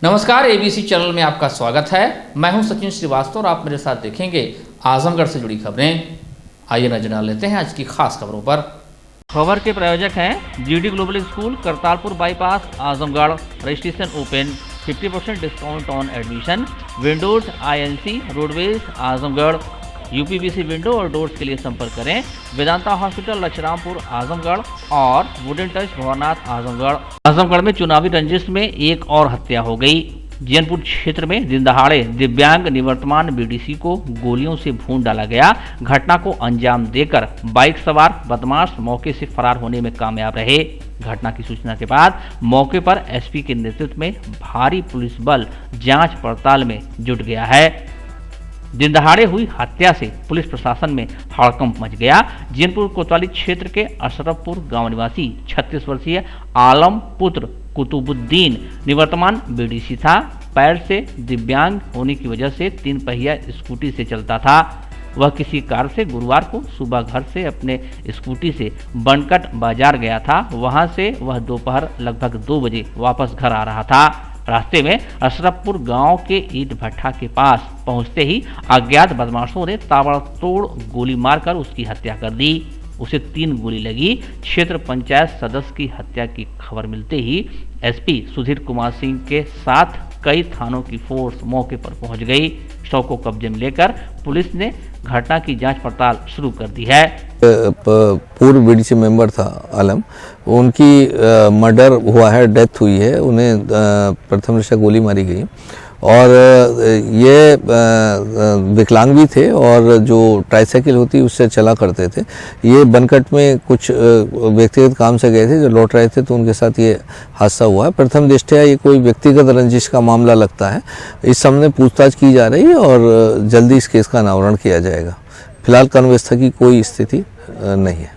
नमस्कार, ABC channel में आपका स्वागत है। मैं हूं सचिन श्रीवास्तव और आप मेरे साथ देखेंगे आजमगढ़ से जुड़ी खबरें। आइए नजर डाल लेते हैं आज की खास खबरों पर। खबर के प्रायोजक हैं GD global school, Kartarpur bypass, Azamgarh. Registration open, 50% discount on admission. Windows INC roadways Azamgarh. UPVC window और डोर्स के लिए संपर्क करें वेदांता हॉस्पिटल, लक्षरामपुर, आजमगढ़ और वुडन टच, भवनाथ, आजमगढ़। आजमगढ़ में चुनावी रंजिश में एक और हत्या हो गई। जैनपुर क्षेत्र में दिन दहाड़े दिव्यांग निवर्तमान बीडीसी को गोलियों से भून डाला गया। घटना को अंजाम देकर बाइक सवार बदमाश मौके से फरार होने में कामयाब रहे। घटना की सूचना के बाद मौके पर एसपी के नेतृत्व में भारी पुलिस बल जांच पड़ताल में जुट गया है। दिन दहाड़े हुई हत्या से पुलिस प्रशासन में हड़कंप मच गया। जैनपुर कोतवाली क्षेत्र के अशरफपुर गांव निवासी 36 वर्षीय आलम पुत्र कुतुबुद्दीन निवर्तमान बीडीसी था। पैर से दिव्यांग होने की वजह से 3 पहिया स्कूटी से चलता था। वह किसी कार से गुरुवार को सुबह घर से अपने स्कूटी से बनकट बाजार गया था। वहां से वह दोपहर लगभग 2 बजे वापस घर आ रहा था। रास्ते में अशरफपुर गांव के ईंट भट्ठा के पास पहुंचते ही अज्ञात बदमाशों ने ताबड़तोड़ गोली मारकर उसकी हत्या कर दी। उसे 3 गोली लगी। क्षेत्र पंचायत सदस्य की हत्या की खबर मिलते ही एसपी सुधीर कुमार सिंह के साथ कई थानों की फोर्स मौके पर पहुंच गई। शव को कब्जे में लेकर पुलिस ने घटना की जांच पड़ताल शुरू कर दी है। पूर्व बीडीसी मेंबर था आलम, उनकी मर्डर हुआ है, डेथ हुई है। उन्हें प्रथम दृष्टया गोली मारी गई और ये विकलांग भी थे और जो ट्राईसाइकिल होती उससे चला करते थे। ये बनकट में कुछ व्यक्तिगत काम से गए थे, जो लौट रहे थे तो उनके साथ ये हादसा हुआ है। प्रथम दृष्टया ये कोई व्यक्तिगत रंजिश का मामला लगता है। इस सामने पूछताछ की जा रही है और जल्दी इस केस का अनावरण किया जाएगा। फिलहाल कानून व्यवस्था की कोई स्थिति नहीं है।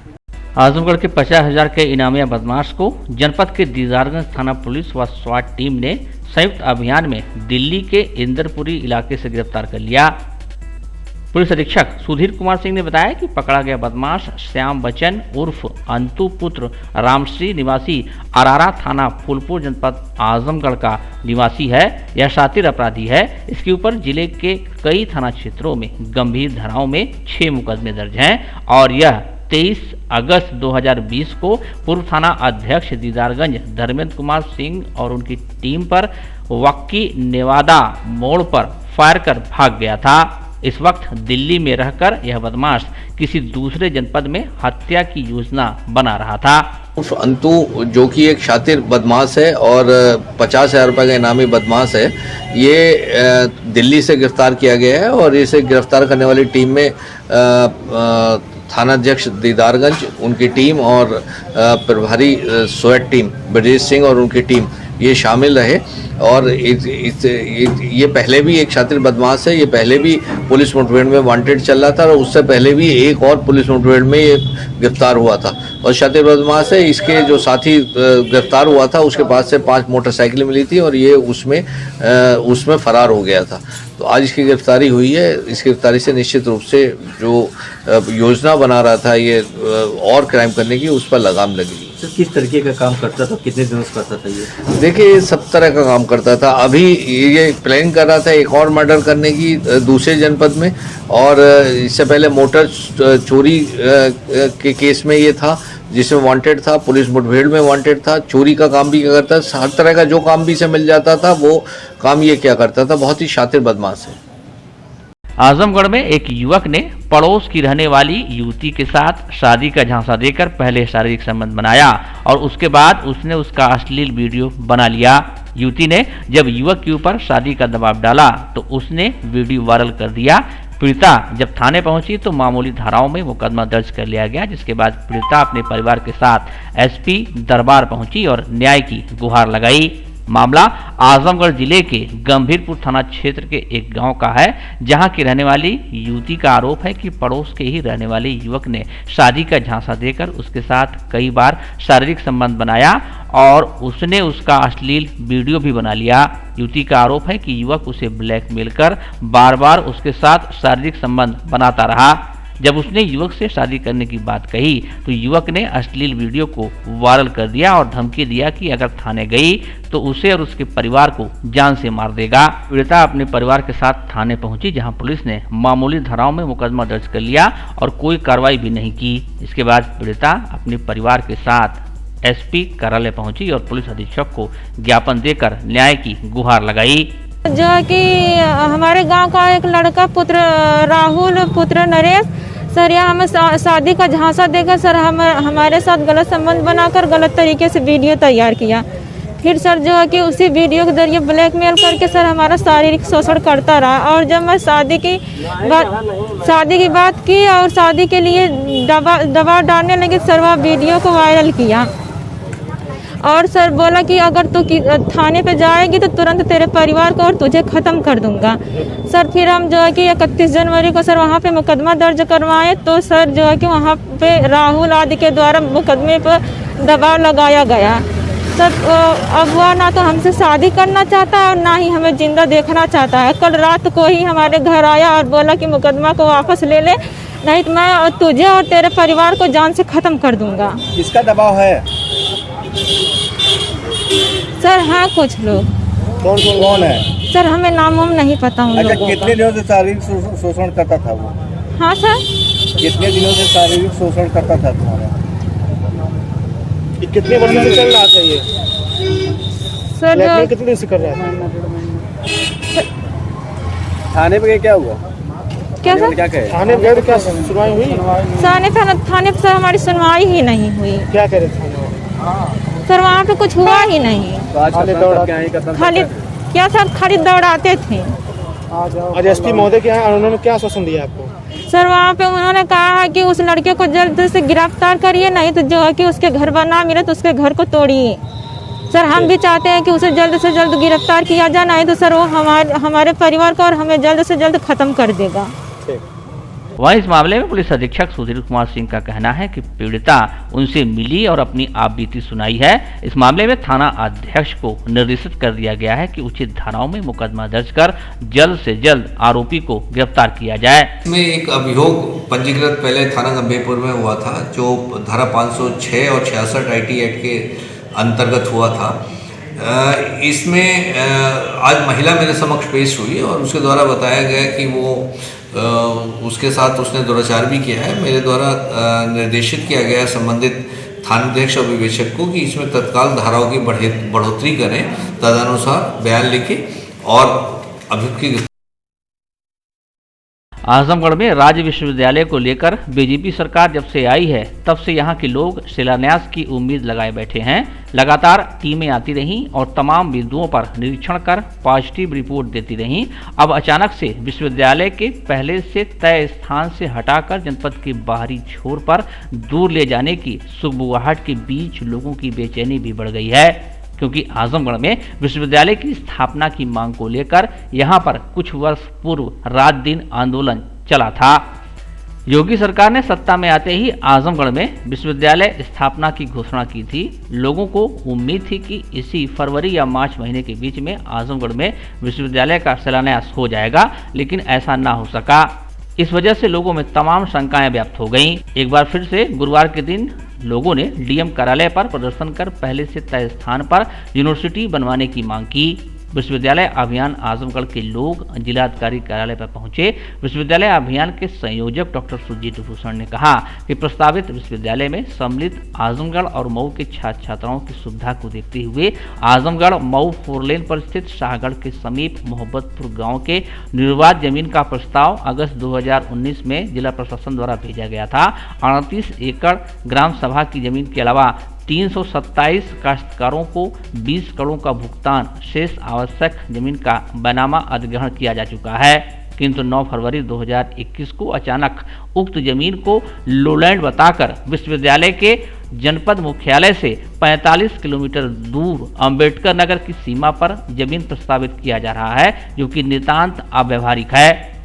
आजमगढ़ के 50,000 के इनामिया बदमाश को जनपद के दीदारगंज थाना पुलिस व स्वाट टीम ने संयुक्त अभियान में दिल्ली के इंदरपुरी इलाके से गिरफ्तार कर लिया। पुलिस अधीक्षक सुधीर कुमार सिंह ने बताया कि पकड़ा गया बदमाश श्याम बच्चन उर्फ अंतु पुत्र रामश्री निवासी अरारा थाना फूलपुर जनपद आजमगढ़ का निवासी है। यह शातिर अपराधी है। इसके ऊपर जिले के कई थाना क्षेत्रों में गंभीर धाराओं में 6 मुकदमे दर्ज हैं और यह 23 अगस्त 2020 को पूर्व थाना अध्यक्ष दीदारगंज धर्मेंद्र कुमार सिंह और उनकी टीम पर वक्की नेवादा मोड़ पर फायर कर भाग गया था। इस वक्त दिल्ली में रहकर यह बदमाश किसी दूसरे जनपद में हत्या की योजना बना रहा था। अंतु जो कि एक शातिर बदमाश है और 50,000 रुपये का इनामी बदमाश है, ये दिल्ली से गिरफ्तार किया गया है और इसे गिरफ्तार करने वाली टीम में थानाध्यक्ष दीदारगंज, उनकी टीम और प्रभारी स्वैट टीम ब्रजेश सिंह और उनकी टीम ये शामिल रहे। और ये पहले भी एक शातिर बदमाश है। ये पहले भी पुलिस मुठभेड़ में वांटेड चल रहा था और उससे पहले भी एक और पुलिस मुठभेड़ में ये गिरफ्तार हुआ था और शातिर बदमाश है। इसके जो साथी गिरफ्तार हुआ था उसके पास से 5 मोटरसाइकिलें मिली थी और ये उसमें फरार हो गया था। तो आज इसकी गिरफ्तारी हुई है। इस गिरफ्तारी से निश्चित रूप से जो योजना बना रहा था ये और क्राइम करने की, उस पर लगाम लगेगी। तो किस तरीके का काम करता था, कितने दिनों से करता था ये? देखिए, सब तरह का काम करता था। अभी ये प्लानिंग कर रहा था एक और मर्डर करने की दूसरे जनपद में, और इससे पहले मोटर चोरी के केस में ये था जिसमें वांटेड था, पुलिस मुठभेड़ में वांटेड था। चोरी का काम भी क्या करता था, हर तरह का जो काम भी इसे मिल जाता था वो काम ये क्या करता था। बहुत ही शातिर बदमाश है। आजमगढ़ में एक युवक ने पड़ोस की रहने वाली युवती के साथ शादी का झांसा देकर पहले शारीरिक संबंध बनाया और उसके बाद उसने उसका अश्लील वीडियो बना लिया। युवती ने जब युवक के ऊपर शादी का दबाव डाला तो उसने वीडियो वायरल कर दिया। पीड़िता जब थाने पहुंची तो मामूली धाराओं में मुकदमा दर्ज कर लिया गया, जिसके बाद पीड़िता अपने परिवार के साथ एसपी दरबार पहुंची और न्याय की गुहार लगाई। मामला आजमगढ़ जिले के गंभीरपुर थाना क्षेत्र के एक गांव का है, जहां की रहने वाली युवती का आरोप है कि पड़ोस के ही रहने वाले युवक ने शादी का झांसा देकर उसके साथ कई बार शारीरिक संबंध बनाया और उसने उसका अश्लील वीडियो भी बना लिया। युवती का आरोप है कि युवक उसे ब्लैकमेल कर बार बार उसके साथ शारीरिक संबंध बनाता रहा। जब उसने युवक से शादी करने की बात कही तो युवक ने अश्लील वीडियो को वायरल कर दिया और धमकी दिया कि अगर थाने गई तो उसे और उसके परिवार को जान से मार देगा। पीड़िता अपने परिवार के साथ थाने पहुंची, जहां पुलिस ने मामूली धाराओं में मुकदमा दर्ज कर लिया और कोई कार्रवाई भी नहीं की। इसके बाद पीड़िता अपने परिवार के साथ एसपी कार्यालय पहुंची और पुलिस अधीक्षक को ज्ञापन देकर न्याय की गुहार लगाई। जो है कि हमारे गांव का एक लड़का पुत्र राहुल पुत्र नरेश सर यहाँ हमें शादी का झांसा देकर सर हमारे साथ गलत संबंध बनाकर गलत तरीके से वीडियो तैयार किया। फिर सर जो है कि उसी वीडियो के जरिए ब्लैकमेल करके सर हमारा शारीरिक शोषण करता रहा और जब मैं शादी की बात की और शादी के लिए दबाव डालने लगे सर वह वीडियो को वायरल किया और सर बोला कि अगर तू थाने पे जाएगी तो तुरंत तेरे परिवार को और तुझे ख़त्म कर दूंगा। सर फिर हम जो है कि 31 जनवरी को सर वहाँ पे मुकदमा दर्ज करवाए तो सर जो है कि वहाँ पे राहुल आदि के द्वारा मुकदमे पर दबाव लगाया गया। सर अब वह ना तो हमसे शादी करना चाहता है और ना ही हमें जिंदा देखना चाहता है। कल रात को ही हमारे घर आया और बोला कि मुकदमा को वापस ले ले, नहीं तो मैं तुझे और तेरे परिवार को जान से ख़त्म कर दूंगा। किसका दबाव है सर? हाँ कुछ लोग। कौन है सर? हमें नाम वाम नहीं पता उन लोगों का। कितने दिनों से शारीरिक शोषण करता था वो? हाँ सर। कितने दिनों से शारीरिक शोषण करता था तुम्हारा? कितने वर्षों से चल रहा था ये? सर कितने दिन से कर रहा था? थाने पे क्या हुआ? क्या सर? क्या कहे? थाने पे गए तो क्या सुनवाई हुई? थाने पे सर हमारी सुनवाई ही नहीं हुई। क्या करे थाने? सर वहाँ पे कुछ हुआ ही नहीं। खाली दौड़ाते थे। आज एसपी महोदय के यहाँ उन्होंने क्या आश्वासन दिया आपको? सर वहाँ पे उन्होंने कहा है कि उस लड़के को जल्द से गिरफ्तार करिए, नहीं तो जो है कि उसके घर बना मिले तो उसके घर को तोड़िए। सर हम भी चाहते हैं कि उसे जल्द से जल्द गिरफ्तार किया जाए, नहीं तो सर वो हमारे परिवार को और हमें जल्द से जल्द खत्म कर देगा। वहीं इस मामले में पुलिस अधीक्षक सुधीर कुमार सिंह का कहना है कि पीड़िता उनसे मिली और अपनी आप बीती सुनाई है। इस मामले में थाना अध्यक्ष को निर्देशित कर दिया गया है कि उचित धाराओं में मुकदमा दर्ज कर जल्द से जल्द आरोपी को गिरफ्तार किया जाए। इसमें एक अभियोग पंजीकृत पहले थाना गंभीरपुर में हुआ था, जो धारा 506 और 66 IT एक्ट के अंतर्गत हुआ था। इसमें आज महिला मेरे समक्ष पेश हुई और उसके द्वारा बताया गया कि वो उसके साथ उसने दुराचार भी किया है। मेरे द्वारा निर्देशित किया गया संबंधित थानाध्यक्ष और विवेचक को कि इसमें तत्काल धाराओं की बढ़ोतरी करें, तदनुसार बयान लिखें और अभियुक्त की। आजमगढ़ में राज्य विश्वविद्यालय को लेकर बीजेपी सरकार जब से आई है तब से यहां के लोग शिलान्यास की उम्मीद लगाए बैठे हैं। लगातार टीमें आती रहीं और तमाम बिंदुओं पर निरीक्षण कर पॉजिटिव रिपोर्ट देती रहीं। अब अचानक से विश्वविद्यालय के पहले से तय स्थान से हटाकर जनपद के बाहरी छोर पर दूर ले जाने की सुगबुगाहट के बीच लोगों की बेचैनी भी बढ़ गई है, क्योंकि आजमगढ़ में विश्वविद्यालय की स्थापना की मांग को लेकर यहां पर कुछ वर्ष पूर्व रात दिन आंदोलन चला था। योगी सरकार ने सत्ता में आते ही आजमगढ़ में विश्वविद्यालय स्थापना की घोषणा की थी। लोगों को उम्मीद थी कि इसी फरवरी या मार्च महीने के बीच में आजमगढ़ में विश्वविद्यालय का शिलान्यास हो जाएगा, लेकिन ऐसा ना हो सका। इस वजह से लोगों में तमाम शंकाएं व्याप्त हो गईं। एक बार फिर से गुरुवार के दिन लोगों ने डीएम कार्यालय पर प्रदर्शन कर पहले से तय स्थान पर यूनिवर्सिटी बनवाने की मांग की। विश्वविद्यालय अभियान आजमगढ़ के लोग जिलाधिकारी कार्यालय पर पहुंचे। विश्वविद्यालय अभियान के संयोजक डॉक्टर सुजीत भूषण ने कहा कि प्रस्तावित विश्वविद्यालय में सम्मिलित आजमगढ़ और मऊ के छात्र छात्राओं की सुविधा को देखते हुए आजमगढ़ मऊ 4 लेन पर स्थित शाहगढ़ के समीप मोहब्बतपुर गांव के निर्वात जमीन का प्रस्ताव अगस्त 2019 में जिला प्रशासन द्वारा भेजा गया था। 38 एकड़ ग्राम सभा की जमीन के अलावा 327 काश्तकारों को 20 करोड़ का भुगतान शेष आवश्यक जमीन का बैनामा अधिग्रहण किया जा चुका है, किंतु 9 फरवरी 2021 को अचानक उक्त जमीन को लोलैंड बताकर विश्वविद्यालय के जनपद मुख्यालय से 45 किलोमीटर दूर अंबेडकर नगर की सीमा पर जमीन प्रस्तावित किया जा रहा है, जो कि नितांत अव्यवहारिक है।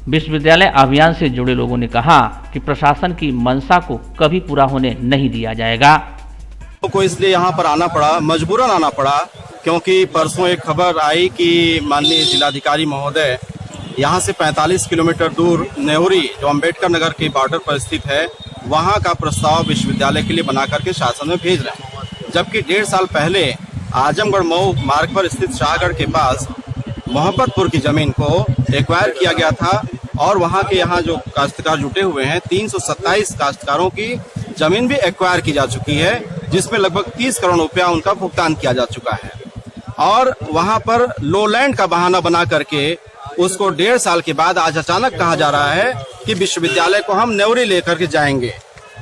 विश्वविद्यालय अभियान से जुड़े लोगों ने कहा कि प्रशासन की मंशा को कभी पूरा होने नहीं दिया जाएगा। को इसलिए यहाँ पर आना पड़ा, मजबूरन आना पड़ा, क्योंकि परसों एक खबर आई कि माननीय जिलाधिकारी महोदय यहाँ से 45 किलोमीटर दूर नेवरी जो अंबेडकर नगर के बॉर्डर पर स्थित है, वहाँ का प्रस्ताव विश्वविद्यालय के लिए बना करके शासन में भेज रहे हैं। जबकि 1.5 साल पहले आजमगढ़ मऊ मार्ग पर स्थित शाहगढ़ के पास मोहब्बतपुर की जमीन को एक्वायर किया गया था और वहाँ के यहाँ जो काश्तकार जुटे हुए हैं 327 काश्तकारों की जमीन भी एक्वायर की जा चुकी है, जिसमें लगभग 30 करोड़ रुपया उनका भुगतान किया जा चुका है। और वहाँ पर लोलैंड का बहाना बना करके उसको 1.5 साल के बाद आज अचानक कहा जा रहा है कि विश्वविद्यालय को हम नेवरी लेकर के जाएंगे।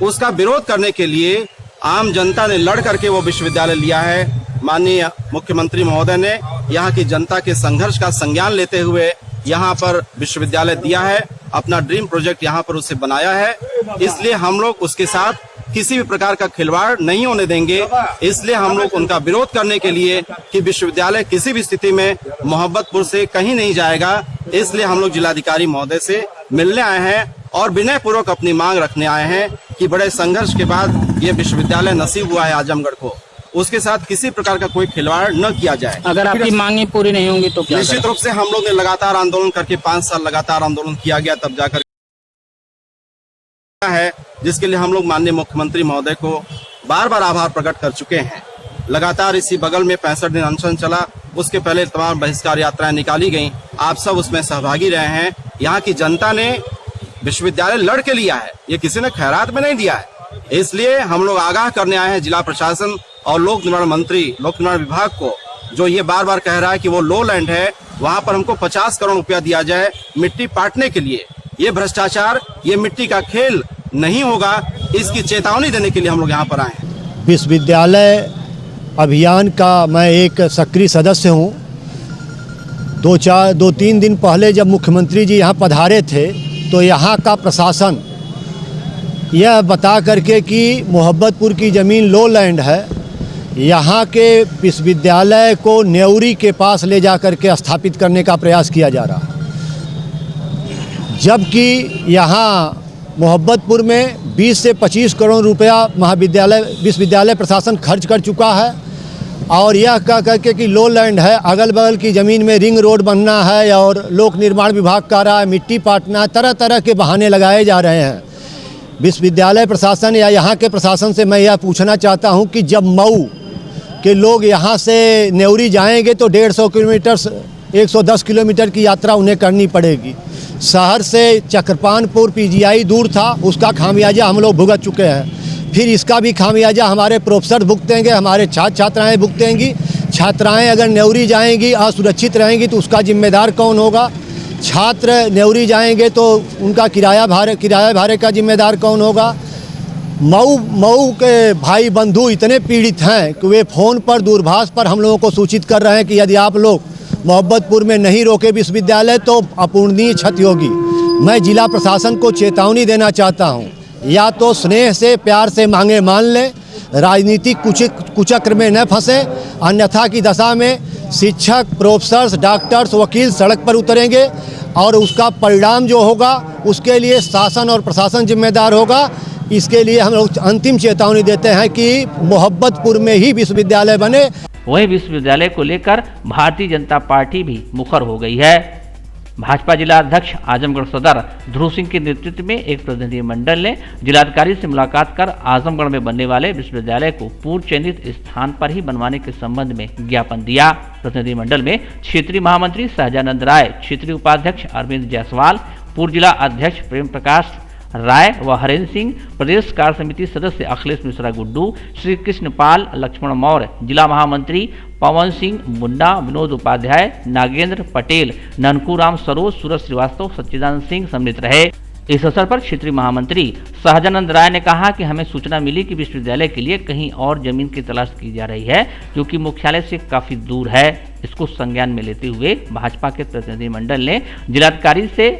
उसका विरोध करने के लिए आम जनता ने लड़ करके वो विश्वविद्यालय लिया है। माननीय मुख्यमंत्री महोदय ने यहाँ की जनता के संघर्ष का संज्ञान लेते हुए यहाँ पर विश्वविद्यालय दिया है, अपना ड्रीम प्रोजेक्ट यहाँ पर उसे बनाया है। इसलिए हम लोग उसके साथ किसी भी प्रकार का खिलवाड़ नहीं होने देंगे। इसलिए हम लोग उनका विरोध करने के लिए कि विश्वविद्यालय किसी भी स्थिति में मोहब्बतपुर से कहीं नहीं जाएगा, इसलिए हम लोग जिलाधिकारी महोदय से मिलने आए हैं और विनय पूर्वक अपनी मांग रखने आए हैं कि बड़े संघर्ष के बाद ये विश्वविद्यालय नसीब हुआ है आजमगढ़ को, उसके साथ किसी प्रकार का कोई खिलवाड़ न किया जाए। अगर आपकी मांगे पूरी नहीं होंगी तो क्या निश्चित रूप से हम लोग ने लगातार आंदोलन करके 5 साल लगातार आंदोलन किया गया, तब जाकर है जिसके लिए हम लोग माननीय मुख्यमंत्री महोदय को बार बार आभार प्रकट कर चुके हैं। लगातार इसी बगल में 65 दिन अनशन चला, उसके पहले तमाम बहिष्कार यात्राएं निकाली गईं, आप सब उसमें सहभागी रहे हैं। यहाँ की जनता ने विश्वविद्यालय लड़ के लिया है, ये किसी ने खैरात में नहीं दिया है। इसलिए हम लोग आगाह करने आए हैं जिला प्रशासन और लोक निर्माण मंत्री, लोक निर्माण विभाग को, जो ये बार बार कह रहा है कि वो लो लैंड है, वहाँ पर हमको 50 करोड़ रुपया दिया जाए मिट्टी पाटने के लिए। ये भ्रष्टाचार, ये मिट्टी का खेल नहीं होगा, इसकी चेतावनी देने के लिए हम लोग यहाँ पर आए हैं। विश्वविद्यालय अभियान का मैं एक सक्रिय सदस्य हूँ। 2-3 दिन पहले जब मुख्यमंत्री जी यहाँ पधारे थे तो यहाँ का प्रशासन यह बता करके कि मोहब्बतपुर की ज़मीन लो लैंड है, यहाँ के विश्वविद्यालय को नेवरी के पास ले जा करके स्थापित करने का प्रयास किया जा रहा है। जबकि यहाँ मोहब्बतपुर में 20 से 25 करोड़ रुपया विश्वविद्यालय प्रशासन खर्च कर चुका है और यह कह करके कि लो लैंड है, अगल बगल की ज़मीन में रिंग रोड बनना है और लोक निर्माण विभाग का रहा है मिट्टी पाटना, तरह तरह के बहाने लगाए जा रहे हैं। विश्वविद्यालय प्रशासन या यहाँ के प्रशासन से मैं यह पूछना चाहता हूँ कि जब मऊ के लोग यहाँ से नेवरी जाएंगे तो 150 किलोमीटर 110 किलोमीटर की यात्रा उन्हें करनी पड़ेगी। शहर से चक्रपानपुर पीजीआई दूर था, उसका खामियाजा हम लोग भुगत चुके हैं। फिर इसका भी खामियाजा हमारे प्रोफेसर भुगतेंगे, हमारे छात्र छात्राएँ भुगतेंगी। छात्राएँ अगर नेवरी जाएंगी असुरक्षित रहेंगी तो उसका जिम्मेदार कौन होगा? छात्र नेवरी जाएंगे तो उनका किराया भाड़े का जिम्मेदार कौन होगा? मऊ के भाई बंधु इतने पीड़ित हैं कि वे फ़ोन पर दूरभाष पर हम लोगों को सूचित कर रहे हैं कि यदि आप लोग मोहब्बतपुर में नहीं रोके विश्वविद्यालय तो अपूर्णीय क्षति होगी। मैं जिला प्रशासन को चेतावनी देना चाहता हूं, या तो स्नेह से प्यार से मांगे मान लें, राजनीतिक कुचक्र में न फंसे, अन्यथा की दशा में शिक्षक, प्रोफेसर्स, डॉक्टर्स, वकील सड़क पर उतरेंगे और उसका परिणाम जो होगा उसके लिए शासन और प्रशासन जिम्मेदार होगा। इसके लिए हम लोग अंतिम चेतावनी देते हैं कि मोहब्बतपुर में ही विश्वविद्यालय बने। वहीं विश्वविद्यालय को लेकर भारतीय जनता पार्टी भी मुखर हो गई है। भाजपा जिला अध्यक्ष आजमगढ़ सदर ध्रुव सिंह के नेतृत्व में एक प्रतिनिधिमंडल ने जिलाधिकारी से मुलाकात कर आजमगढ़ में बनने वाले विश्वविद्यालय को पूर्व चयनित स्थान पर ही बनवाने के संबंध में ज्ञापन दिया। प्रतिनिधिमंडल में क्षेत्रीय महामंत्री सहजानंद राय, क्षेत्रीय उपाध्यक्ष अरविंद जायसवाल, पूर्व जिला अध्यक्ष प्रेम प्रकाश राय व हरेंद्र सिंह, प्रदेश कार्य समिति सदस्य अखिलेश मिश्रा गुड्डू, श्री कृष्ण पाल, लक्ष्मण मौर्य, जिला महामंत्री पवन सिंह मुंडा, विनोद उपाध्याय, नागेंद्र पटेल, ननकूराम सरोज, सूरज श्रीवास्तव, सच्चिदानंद सिंह सम्मिलित रहे। इस अवसर पर क्षेत्रीय महामंत्री सहजानंद राय ने कहा कि हमें सूचना मिली कि विश्वविद्यालय के लिए कहीं और जमीन की तलाश की जा रही है जो कि मुख्यालय से काफी दूर है। इसको संज्ञान में लेते हुए भाजपा के प्रतिनिधिमंडल ने जिलाधिकारी से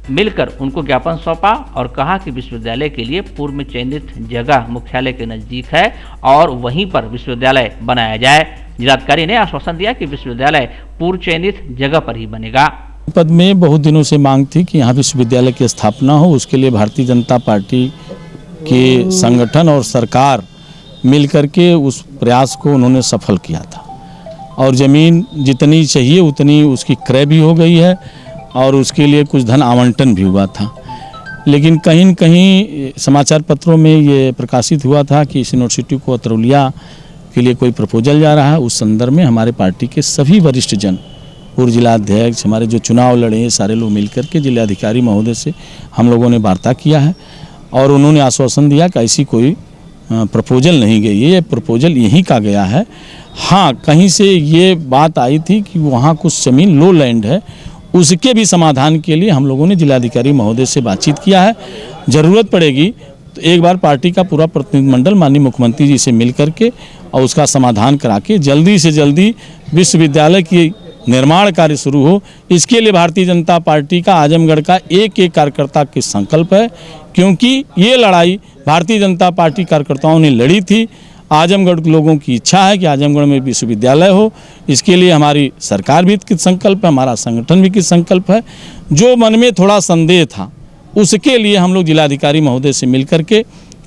मिलकर उनको ज्ञापन सौंपा और कहा कि विश्वविद्यालय के लिए पूर्व में चयनित जगह मुख्यालय के नजदीक है और वहीं पर विश्वविद्यालय बनाया जाए। जिलाधिकारी ने आश्वासन दिया कि विश्वविद्यालय पूर्व चयनित जगह पर ही बनेगा। पद में बहुत दिनों से मांग थी कि यहाँ विश्वविद्यालय की स्थापना हो, उसके लिए भारतीय जनता पार्टी के संगठन और सरकार मिलकर के उस प्रयास को उन्होंने सफल किया था और ज़मीन जितनी चाहिए उतनी उसकी क्रय भी हो गई है और उसके लिए कुछ धन आवंटन भी हुआ था। लेकिन कहीं न कहीं समाचार पत्रों में ये प्रकाशित हुआ था कि इस यूनिवर्सिटी को अतरौलिया के लिए कोई प्रपोजल जा रहा है। उस संदर्भ में हमारे पार्टी के सभी वरिष्ठ जन, पूर्व जिलाध्यक्ष, हमारे जो चुनाव लड़े हैं, सारे लोग मिलकर के जिलाधिकारी महोदय से हम लोगों ने वार्ता किया है और उन्होंने आश्वासन दिया कि ऐसी कोई प्रपोजल नहीं गई है, ये प्रपोजल यहीं का गया है। हाँ, कहीं से ये बात आई थी कि वहाँ कुछ ज़मीन लो लैंड है, उसके भी समाधान के लिए हम लोगों ने जिलाधिकारी महोदय से बातचीत किया है। ज़रूरत पड़ेगी तो एक बार पार्टी का पूरा प्रतिनिधिमंडल माननीय मुख्यमंत्री जी से मिल करके और उसका समाधान करा के जल्दी से जल्दी विश्वविद्यालय की निर्माण कार्य शुरू हो। इसके लिए भारतीय जनता पार्टी का आजमगढ़ का एक एक कार्यकर्ता के संकल्प है, क्योंकि ये लड़ाई भारतीय जनता पार्टी कार्यकर्ताओं ने लड़ी थी। आजमगढ़ के लोगों की इच्छा है कि आजमगढ़ में विश्वविद्यालय हो। इसके लिए हमारी सरकार भी किस संकल्प है, हमारा संगठन भी किस संकल्प है। जो मन में थोड़ा संदेह था उसके लिए हम लोग जिलाधिकारी महोदय से मिल करके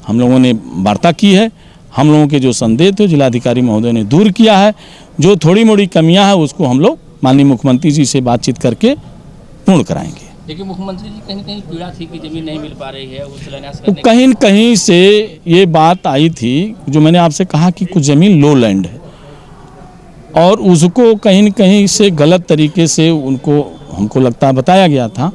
हम लोगों ने वार्ता की है। हम लोगों के जो संदेह थे जिलाधिकारी महोदय ने दूर किया है। जो थोड़ी मोड़ी कमियां हैं उसको हम लोग माननीय मुख्यमंत्री जी से बातचीत करके पूर्ण कराएंगे। लेकिन मुख्यमंत्री जी कहीं न कहीं पीड़ा थी कि जमीन नहीं मिल पा रही है, उस शिलान्यास तो कहीं न कहीं से ये बात आई थी, जो मैंने आपसे कहा कि कुछ ज़मीन लो लैंड है और उसको कहीं न कहीं से गलत तरीके से उनको हमको लगता है बताया गया था।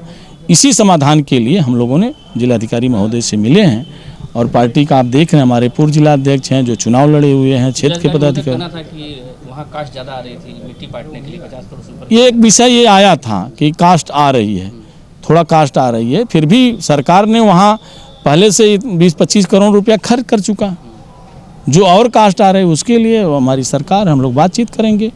इसी समाधान के लिए हम लोगों ने जिलाधिकारी महोदय से मिले हैं और पार्टी का आप देख रहे हैं हमारे पूर्व जिलाध्यक्ष हैं जो चुनाव लड़े हुए हैं, क्षेत्र के पदाधिकारी। कहना था कि वहाँ कास्ट ज़्यादा आ रही थी, मिट्टी काटने के लिए 50 करोड़ से ऊपर। ये एक विषय ये आया था कि कास्ट आ रही है, थोड़ा कास्ट आ रही है, फिर भी सरकार ने वहाँ पहले से 20-25 करोड़ रुपया खर्च कर चुका। जो और कास्ट आ रहे हैं उसके लिए हमारी सरकार, हम लोग बातचीत करेंगे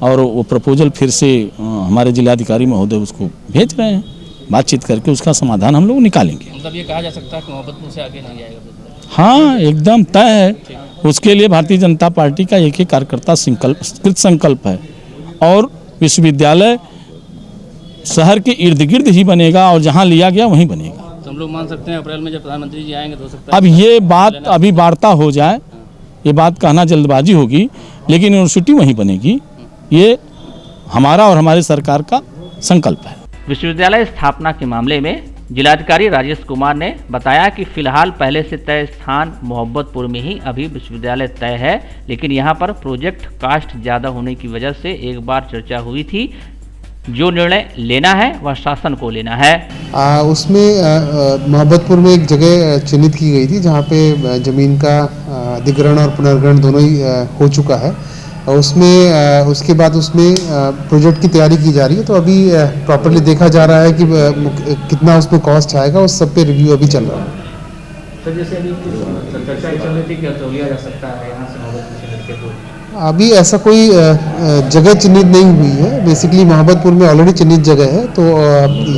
और वो प्रपोजल फिर से हमारे जिलाधिकारी महोदय उसको भेज रहे हैं। बातचीत करके उसका समाधान हम लोग निकालेंगे। मतलब ये कहा जा सकता है कि मोहब्बतपुर से आगे नहीं जाएगा? हाँ, एकदम तय है। उसके लिए भारतीय जनता पार्टी का एक कार्यकर्ता संकल्प है और विश्वविद्यालय शहर के इर्द गिर्द ही बनेगा और जहाँ लिया गया वहीं बनेगा। तो हम लोग मान सकते हैं अप्रैल में जब प्रधानमंत्री जी आएंगे तो हो सकता है। अब ये बात अभी वार्ता हो जाए, ये बात कहना जल्दबाजी होगी, लेकिन यूनिवर्सिटी वहीं बनेगी। ये हमारा और हमारी सरकार का संकल्प है। विश्वविद्यालय स्थापना के मामले में जिलाधिकारी राजेश कुमार ने बताया कि फिलहाल पहले से तय स्थान मोहब्बतपुर में ही अभी विश्वविद्यालय तय है, लेकिन यहां पर प्रोजेक्ट कास्ट ज़्यादा होने की वजह से एक बार चर्चा हुई थी। जो निर्णय लेना है वह शासन को लेना है। उसमें मोहब्बतपुर में एक जगह चिन्हित की गई थी जहां पे ज़मीन का अधिग्रहण और पुनर्ग्रहण दोनों ही हो चुका है। उसमें उसके बाद उसमें प्रोजेक्ट की तैयारी की जा रही है, तो अभी प्रॉपर्ली देखा जा रहा है कि कितना उसमें कॉस्ट आएगा, उस सब पे रिव्यू अभी चल रहा है। सर, जैसे अभी चर्चा चल रही थी कि अतरौलिया जा सकता है यहाँ से मोहब्बतपुर से लेकर, तो अभी ऐसा कोई जगह चिन्हित नहीं हुई है। बेसिकली मोहब्बतपुर में ऑलरेडी चिन्हित जगह है, तो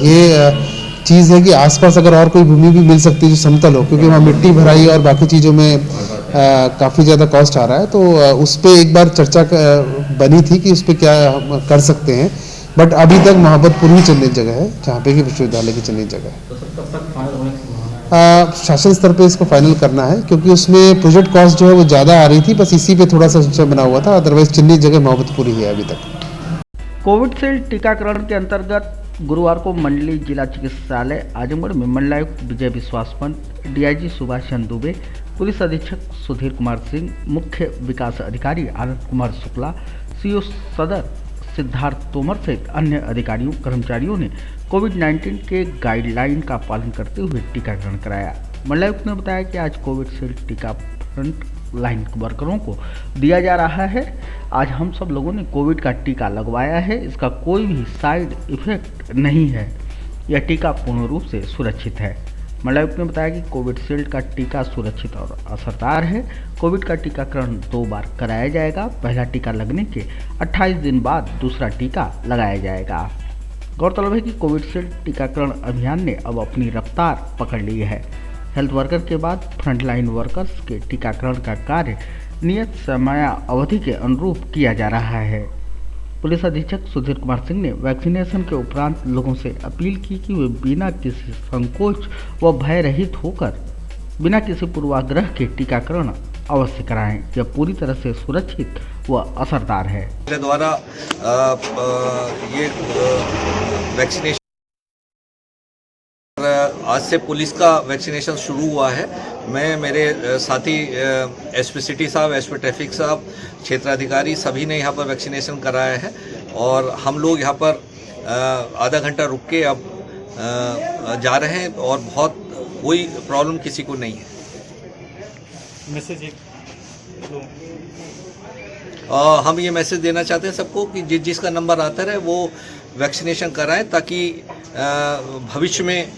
ये चीज़ है कि आसपास अगर और कोई भूमि भी मिल सकती है जो समतल हो, क्योंकि वहाँ मिट्टी भराई और बाकी चीज़ों में काफ़ी ज़्यादा कॉस्ट आ रहा है। तो उस पर एक बार चर्चा बनी थी कि उस पर क्या हम कर सकते हैं, बट अभी तक मोहब्बतपुर ही चिन्हित जगह है जहाँ पे कि विश्वविद्यालय की चिन्हित जगह है। तो कब तक फाइनल होने की संभावना है? शासन स्तर पे इसको फाइनल करना है, क्योंकि उसमें प्रोजेक्ट कॉस्ट जो है वो ज़्यादा आ रही थी, बस इसी पे थोड़ा सा संशय बना हुआ था। अदरवाइज चिन्हित जगह मोहब्बतपुर ही है अभी तक। कोविडशील्ड टीकाकरण के अंतर्गत गुरुवार को मंडली जिला चिकित्सालय आजमगढ़ में मंडलायुक्त विजय विश्वास पंत, डीआईजी सुभाष चंद्र दुबे, पुलिस अधीक्षक सुधीर कुमार सिंह, मुख्य विकास अधिकारी आनंद कुमार शुक्ला, सीओ सदर सिद्धार्थ तोमर सहित अन्य अधिकारियों कर्मचारियों ने कोविड-19 के गाइडलाइन का पालन करते हुए टीकाकरण कराया। मंडलायुक्त ने बताया कि आज कोविडशील्ड टीका फ्रंट लाइन वर्करों को दिया जा रहा है। आज हम सब लोगों ने कोविड का टीका लगवाया है, इसका कोई भी साइड इफेक्ट नहीं है। यह टीका पूर्ण रूप से सुरक्षित है। मंडलायुक्त ने बताया कि कोविडशील्ड का टीका सुरक्षित और असरदार है। कोविड का टीकाकरण 2 बार कराया जाएगा। पहला टीका लगने के 28 दिन बाद दूसरा टीका लगाया जाएगा। गौरतलब है कि कोविडशील्ड टीकाकरण अभियान ने अब अपनी रफ्तार पकड़ ली है। हेल्थ वर्कर के बाद फ्रंटलाइन वर्कर्स के टीकाकरण का कार्य नियत समय अवधि के अनुरूप किया जा रहा है। पुलिस अधीक्षक सुधीर कुमार सिंह ने वैक्सीनेशन के उपरांत लोगों से अपील की कि वे बिना किसी संकोच व भय रहित होकर बिना किसी पूर्वाग्रह के टीकाकरण अवश्य कराएं। यह पूरी तरह से सुरक्षित व असरदार है। द्वारा ये वैक्सीनेशन आज से पुलिस का वैक्सीनेशन शुरू हुआ है। मैं मेरे साथी एसपी सिटी साहब, एसपी ट्रैफिक साहब, क्षेत्राधिकारी सभी ने यहाँ पर वैक्सीनेशन कराया है और हम लोग यहाँ पर आधा घंटा रुक के अब जा रहे हैं और बहुत कोई प्रॉब्लम किसी को नहीं है। मैसेज हम ये मैसेज देना चाहते हैं सबको कि जिसका नंबर आता रहे वो वैक्सीनेशन कराएं ताकि भविष्य में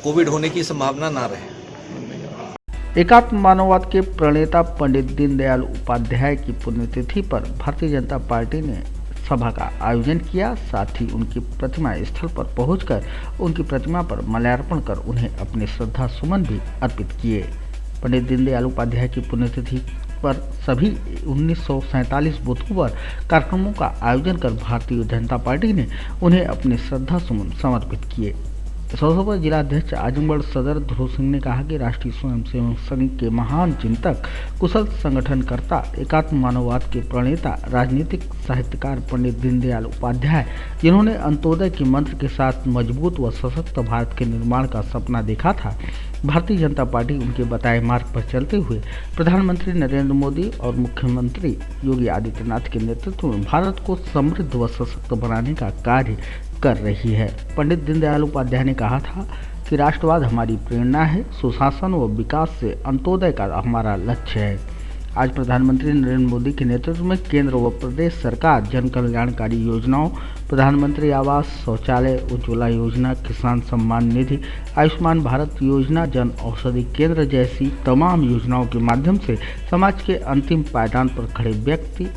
कोविड होने की संभावना ना रहे। एकात्म मानववाद के प्रणेता पंडित दीनदयाल उपाध्याय की पुण्यतिथि पर भारतीय जनता पार्टी ने सभा का आयोजन किया। साथ ही उनकी प्रतिमा स्थल पर पहुंचकर उनकी प्रतिमा पर माल्यार्पण कर उन्हें अपने श्रद्धा सुमन भी अर्पित किए। पंडित दीनदयाल उपाध्याय की पुण्यतिथि पर सभी 1947 बूथों पर कार्यक्रमों का आयोजन कर भारतीय जनता पार्टी ने उन्हें अपने श्रद्धा सुमन समर्पित किए। इस अवसर पर जिलाध्यक्ष आजमगढ़ सदर ध्रुव सिंह ने कहा कि राष्ट्रीय स्वयंसेवक संघ के महान चिंतक, कुशल संगठनकर्ता, एकात्म मानववाद के प्रणेता, राजनीतिक साहित्यकार पंडित दीनदयाल उपाध्याय, जिन्होंने अंत्योदय के मंत्र के साथ मजबूत व सशक्त भारत के निर्माण का सपना देखा था, भारतीय जनता पार्टी उनके बताए मार्ग पर चलते हुए प्रधानमंत्री नरेंद्र मोदी और मुख्यमंत्री योगी आदित्यनाथ के नेतृत्व में भारत को समृद्ध व सशक्त बनाने का कार्य कर रही है। पंडित दीनदयाल उपाध्याय ने कहा था कि राष्ट्रवाद हमारी प्रेरणा है, सुशासन व विकास से अंत्योदय का हमारा लक्ष्य है। आज प्रधानमंत्री नरेंद्र मोदी के नेतृत्व में केंद्र व प्रदेश सरकार जन कल्याणकारी योजनाओं, प्रधानमंत्री आवास, शौचालय, उज्ज्वला योजना, किसान सम्मान निधि, आयुष्मान भारत योजना, जन औषधि केंद्र जैसी तमाम योजनाओं के माध्यम से समाज के अंतिम पायदान पर खड़े व्यक्ति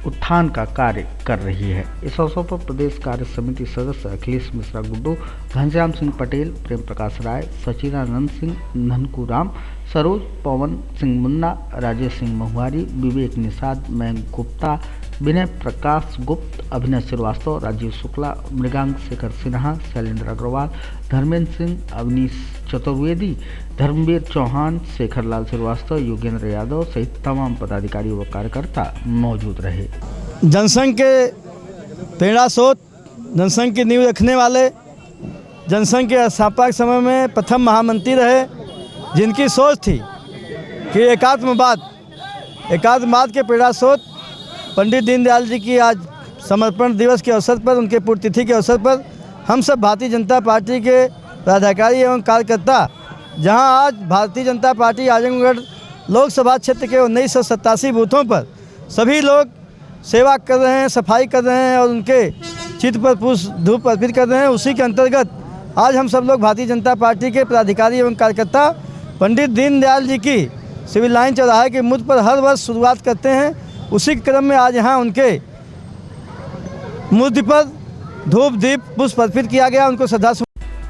उत्थान का कार्य कर रही है। इस अवसर पर प्रदेश कार्य समिति सदस्य अखिलेश मिश्रा गुड्डू, घनश्याम सिंह पटेल, प्रेम प्रकाश राय, सचिदानंद सिंह, ननकू राम, सरोज, पवन सिंह मुन्ना, राजेश सिंह महुआरी, विवेक निषाद, मयंक गुप्ता, विनय प्रकाश गुप्त, अभिनय श्रीवास्तव, राजीव शुक्ला, मृगांक शेखर सिन्हा, शैलेंद्र अग्रवाल, धर्मेंद्र सिंह, अवनीश चतुर्वेदी, धर्मवीर चौहान, शेखर लाल श्रीवास्तव, योगेंद्र यादव सहित तमाम पदाधिकारी व कार्यकर्ता मौजूद रहे। जनसंघ के प्रेरणा स्रोत, जनसंघ की नींव रखने वाले, जनसंघ के स्थापक समय में प्रथम महामंत्री रहे, जिनकी सोच थी कि एकात्मवाद के प्रेरणा स्रोत पंडित दीनदयाल जी की आज समर्पण दिवस के अवसर पर, उनके पुण्यतिथि के अवसर पर हम सब भारतीय जनता पार्टी के पदाधिकारी एवं कार्यकर्ता, जहां आज भारतीय जनता पार्टी आजमगढ़ लोकसभा क्षेत्र के 1987 बूथों पर सभी लोग सेवा कर रहे हैं, सफाई कर रहे हैं और उनके चित्र पर पुष्प धूप अर्पित कर रहे हैं। उसी के अंतर्गत आज हम सब लोग भारतीय जनता पार्टी के पदाधिकारी एवं कार्यकर्ता पंडित दीनदयाल जी की सिविल लाइन चौराहे के मूर्ति पर हर वर्ष शुरुआत करते हैं। उसी क्रम में आज यहाँ उनके मूर्ति पर धूप दीप पुष्प अर्पित किया गया, उनको श्रद्धा।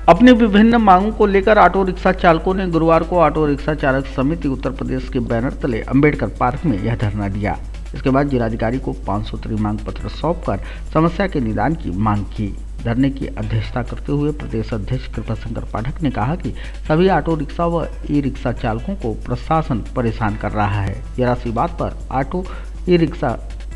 अपनी विभिन्न मांगों को लेकर ऑटो रिक्शा चालकों ने गुरुवार को ऑटो रिक्शा चालक समिति उत्तर प्रदेश के बैनर तले अंबेडकर पार्क में यह धरना दिया। इसके बाद जिलाधिकारी को 5 सूत्री मांग पत्र सौंपकर समस्या के निदान की मांग की। धरने की अध्यक्षता करते हुए प्रदेश अध्यक्ष कृपाशंकर पाठक ने कहा कि सभी ऑटो रिक्शा व ई रिक्शा चालकों को प्रशासन परेशान कर रहा है। जरा सी बात पर ऑटो ई रिक्शा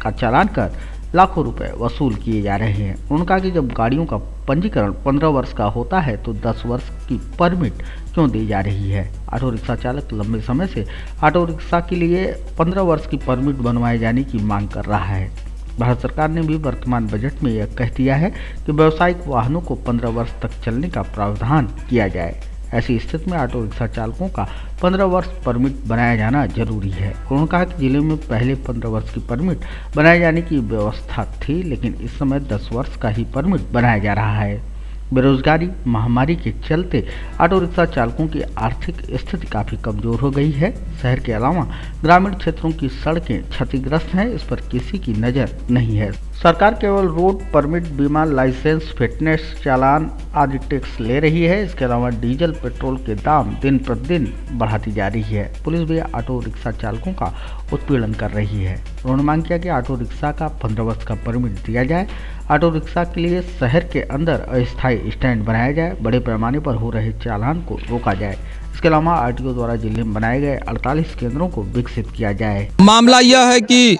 का चालान कर लाखों रुपए वसूल किए जा रहे हैं। उन्होंने कहा कि जब गाड़ियों का पंजीकरण 15 वर्ष का होता है तो 10 वर्ष की परमिट क्यों दी जा रही है। ऑटो रिक्शा चालक लंबे समय से ऑटो रिक्शा के लिए 15 वर्ष की परमिट बनवाए जाने की मांग कर रहा है। भारत सरकार ने भी वर्तमान बजट में यह कह दिया है कि व्यावसायिक वाहनों को 15 वर्ष तक चलने का प्रावधान किया जाए। ऐसी स्थिति में ऑटो रिक्शा चालकों का 15 वर्ष परमिट बनाया जाना जरूरी है। उन्होंने कहा कि जिले में पहले 15 वर्ष की परमिट बनाए जाने की व्यवस्था थी, लेकिन इस समय 10 वर्ष का ही परमिट बनाया जा रहा है। बेरोजगारी महामारी के चलते ऑटो रिक्शा चालकों की आर्थिक स्थिति काफ़ी कमज़ोर हो गई है। शहर के अलावा ग्रामीण क्षेत्रों की सड़कें क्षतिग्रस्त हैं, इस पर किसी की नज़र नहीं है। सरकार केवल रोड परमिट, बीमा, लाइसेंस, फिटनेस, चालान आदि टैक्स ले रही है। इसके अलावा डीजल, पेट्रोल के दाम दिन प्रतिदिन बढ़ाती जा रही है। पुलिस भी ऑटो रिक्शा चालकों का उत्पीड़न कर रही है। उन्होंने मांग किया कि ऑटो रिक्शा का 15 वर्ष का परमिट दिया जाए। ऑटो रिक्शा के लिए शहर के अंदर अस्थायी स्टैंड बनाया जाए। बड़े पैमाने पर हो रहे चालान को रोका जाए। इसके अलावा आरटीओ द्वारा जिले में बनाए गए 48 केंद्रों को विकसित किया जाए। मामला यह है कि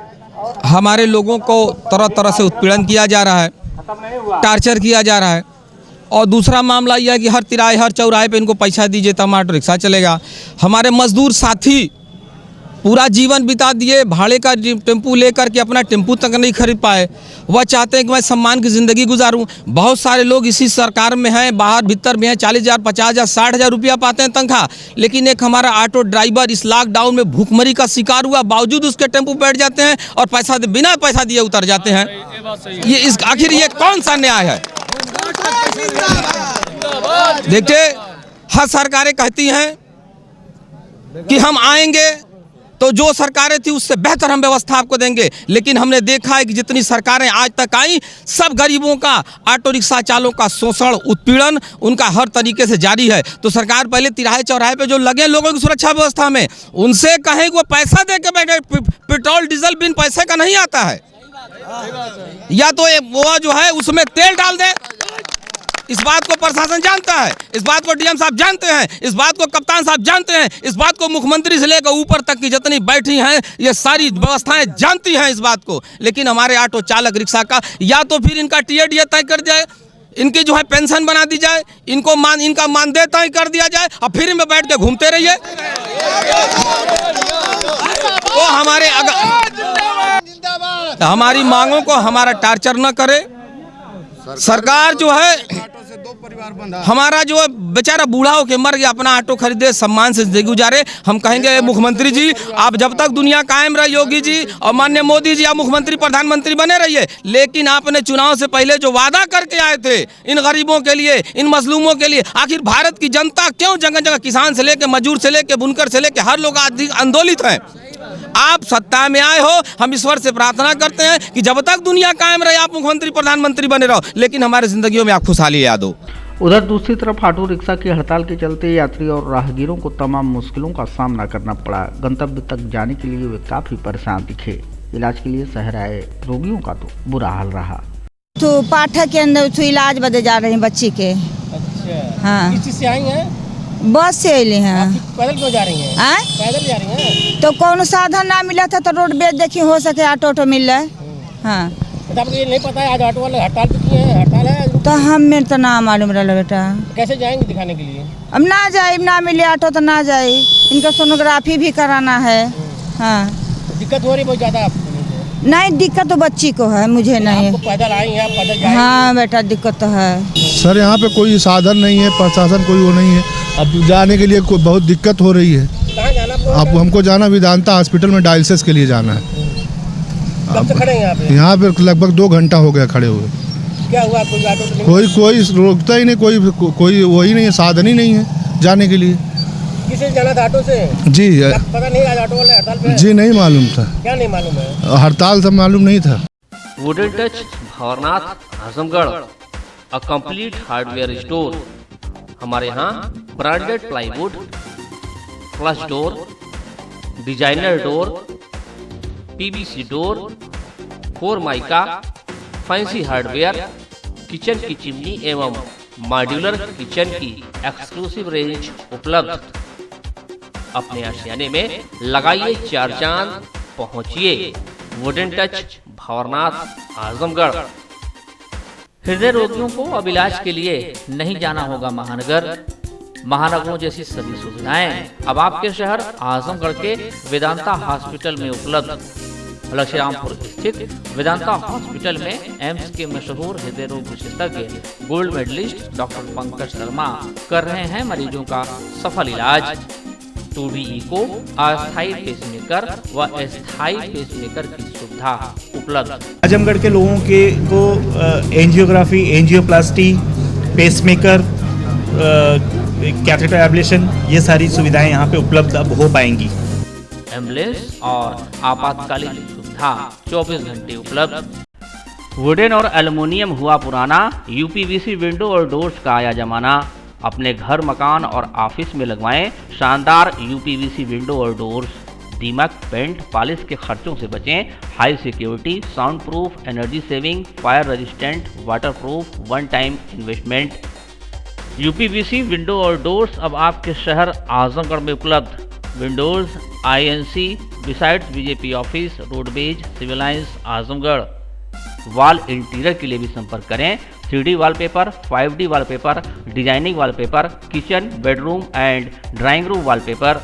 हमारे लोगों को तरह तरह से उत्पीड़न किया जा रहा है, टार्चर किया जा रहा है। और दूसरा मामला यह है कि हर तिराहे हर चौराहे पे इनको पैसा दीजिए तब ऑटो रिक्शा चलेगा। हमारे मजदूर साथी पूरा जीवन बिता दिए, भाड़े का टेम्पू लेकर के अपना टेम्पू तक नहीं खरीद पाए। वह चाहते हैं कि मैं सम्मान की ज़िंदगी गुजारूं। बहुत सारे लोग इसी सरकार में हैं, बाहर भीतर में हैं, 40,000, 50,000, 60,000 रुपया पाते हैं तनख्वाह। लेकिन एक हमारा ऑटो ड्राइवर इस लॉकडाउन में भूखमरी का शिकार हुआ, बावजूद उसके टेम्पू बैठ जाते हैं और बिना पैसा दिए उतर जाते हैं। ये आखिर ये कौन सा न्याय है? देखिए, हर सरकारें कहती हैं कि हम आएंगे तो जो सरकारें थी उससे बेहतर हम व्यवस्था आपको देंगे, लेकिन हमने देखा है कि जितनी सरकारें आज तक आई, सब गरीबों का, ऑटो रिक्शा चालकों का शोषण, उत्पीड़न उनका हर तरीके से जारी है। तो सरकार पहले तिराहे चौराहे पे जो लगे लोगों की सुरक्षा व्यवस्था में, उनसे कहें कि वो पैसा दे के बैठे। पेट्रोल डीजल बिन पैसे का नहीं आता है, या तो वो जो है उसमें तेल डाल दे। इस बात को प्रशासन जानता है, इस बात को डीएम साहब जानते हैं, इस बात को कप्तान साहब जानते हैं, इस बात को मुख्यमंत्री से लेकर ऊपर तक की जितनी बैठी हैं ये सारी व्यवस्थाएं जानती हैं इस बात को। लेकिन हमारे ऑटो चालक रिक्शा का या तो फिर इनका टीएडीए तय कर जाए, इनकी जो है पेंशन बना दी जाए, इनका मानदेय तय कर दिया जाए और फ्री में बैठ के घूमते रहिए। तो हमारी मांगों को हमारा टार्चर न करे। सरकार जो है, हमारा जो बेचारा बूढ़ा होके मर गया, अपना ऑटो खरीदे, सम्मान से जिंदगी गुजारे। हम कहेंगे मुख्यमंत्री जी, आप जब तक दुनिया कायम रहे, योगी जी और माननीय मोदी जी, आप मुख्यमंत्री प्रधानमंत्री बने रहिए, लेकिन आपने चुनाव से पहले जो वादा करके आए थे इन गरीबों के लिए, इन मजलूमों के लिए, आखिर भारत की जनता क्यों जगह जगह, किसान से लेके मजदूर से लेके बुनकर से लेके हर लोग आंदोलित हैं? आप सत्ता में आए हो, हम ईश्वर से प्रार्थना करते हैं कि जब तक दुनिया कायम रहे आप मुख्यमंत्री प्रधानमंत्री बने रहो, लेकिन हमारे जिंदगियों में आप खुशहाली ला दो। उधर दूसरी तरफ ऑटो रिक्शा की हड़ताल के चलते यात्री और राहगीरों को तमाम मुश्किलों का सामना करना पड़ा। गंतव्य तक जाने के लिए वे काफी परेशान दिखे। इलाज के लिए शहर आए रोगियों का तो बुरा हाल रहा। तो पाठक के अंदर तो इलाज बदे जा रहे हैं बच्ची के। अच्छा, हाँ, किस चीज से आई हैं? बस से अले हैं। पैदल क्यों जा रही हैं? पैदल जा रही हैं? तो कौन साधन ना मिला था तो रोड बेच देखी, हो सके ऑटो मिल रहा है। हाँ, तो आपको ये नहीं पता है आज ऑटो वाले हड़ताल पे किए हैं? हड़ताल है तो हमें तो ना मालूम रहा बेटा। कैसे जाएंगे दिखाने के लिए? अब ना जाए, ना मिले ऑटो तो ना जाए, इनका सोनोग्राफी भी कराना है। हाँ, दिक्कत हो रही बहुत ज्यादा आपको? नहीं, दिक्कत तो बच्ची को है, मुझे नहीं है। पैदल आई हैं, पैदल जाएंगे? हाँ बेटा, दिक्कत तो है सर। यहाँ पे कोई साधन नहीं है, प्रशासन कोई वो नहीं है, अब जाने के लिए बहुत दिक्कत हो रही है। कहाँ जाना अब हमको जाना वेदांता हॉस्पिटल में डायलिसिस के लिए जाना है। कब से खड़े हैं यहाँ पे? यहाँ पे लगभग 2 घंटा हो गया खड़े हुए। क्या हुआ? कोई ऑटो तो कोई रोकता ही नहीं, कोई वही नहीं है, साधन ही नहीं है जाने के लिए। किसे जाना था? ऑटो से? जी, पता नहीं आज ऑटो वाले हड़ताल पे? जी नहीं मालूम था। क्या नहीं मालूम है? हड़ताल से मालूम नहीं था। Wooden touch Bhanwarnath Azamgarh, a complete hardware store. हमारे यहाँ branded plywood, flush door, designer door, PVC door, 4 mica, fancy hardware, kitchen की चिमनी एवं मॉड्यूलर किचन की एक्सक्लूसिव रेंज उपलब्ध। अपने आशियाने में लगाइए 4 चांद, पहुंचिए वुडन टच भंवरनाथ आजमगढ़। हृदय रोगियों को अब इलाज के लिए नहीं जाना होगा महानगर। महानगरों जैसी सभी सुविधाएं अब आपके शहर आजमगढ़ के वेदांता हॉस्पिटल में उपलब्ध। लक्ष्मीरामपुर स्थित वेदांता हॉस्पिटल में एम्स के मशहूर हृदय रोग विशेषज्ञ gold medalist doctor Pankaj Sharma कर रहे हैं मरीजों का सफल इलाज। 2D इको, अस्थायी पेसमेकर व अस्थायी पेसमेकर की सुविधा उपलब्ध। आजमगढ़ के लोगों के को angiography, angioplasty, pacemaker, catheter ablation, ये सारी सुविधाएं यहाँ पे उपलब्ध अब हो पाएंगी। एम्बुलेंस और आपातकालीन सुविधा 24 घंटे उपलब्ध। वुडन और एल्युमिनियम हुआ पुराना, यूपीवीसी विंडो और डोर्स का आया जमाना। अपने घर, मकान और ऑफिस में लगवाएं शानदार यूपीवीसी विंडो और डोर्स। दीमक, पेंट, पॉलिश के खर्चों से बचें। High security, sound proof, energy saving, fire resistant, water proof, 1 time investment. UPVC window और डोर्स अब आपके शहर आजमगढ़ में उपलब्ध। Windows INC besides BJP office, roadways, civil lines, Azamgarh. Wall interior के लिए भी संपर्क करें 3D wallpaper, 5D wallpaper, designing wallpaper, kitchen, bedroom and drawing room wallpaper,